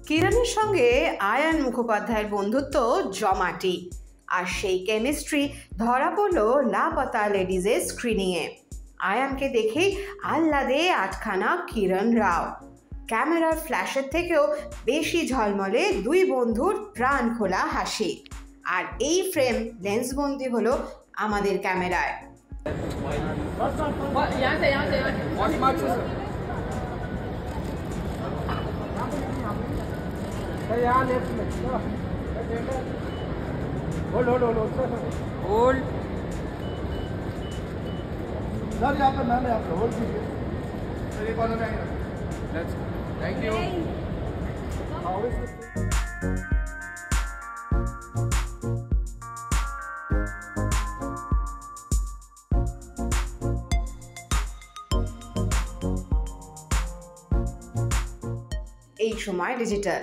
কিরণের সঙ্গে আয়ান মুখোপাধ্যায়ের বন্ধুত্ব জমাটি, আর সেই কেমিস্ট্রি ধরা পড়ল লাপাতা লেডিজের স্ক্রিনিংয়ে। আয়ানকে দেখেই আহ্লাদে আটখানা কিরণ রাও। ক্যামেরার ফ্ল্যাশের থেকেও বেশি ঝলমলে দুই বন্ধুর প্রাণ খোলা হাসি, আর এই ফ্রেম লেন্সবন্দি হলো আমাদের ক্যামেরায়। होल्ड सर यहाँ पे मैंने आपको होल्ड कीजिए सर, ये कॉर्नर में आएगा। Thank you. এই সময় ডিজিটাল।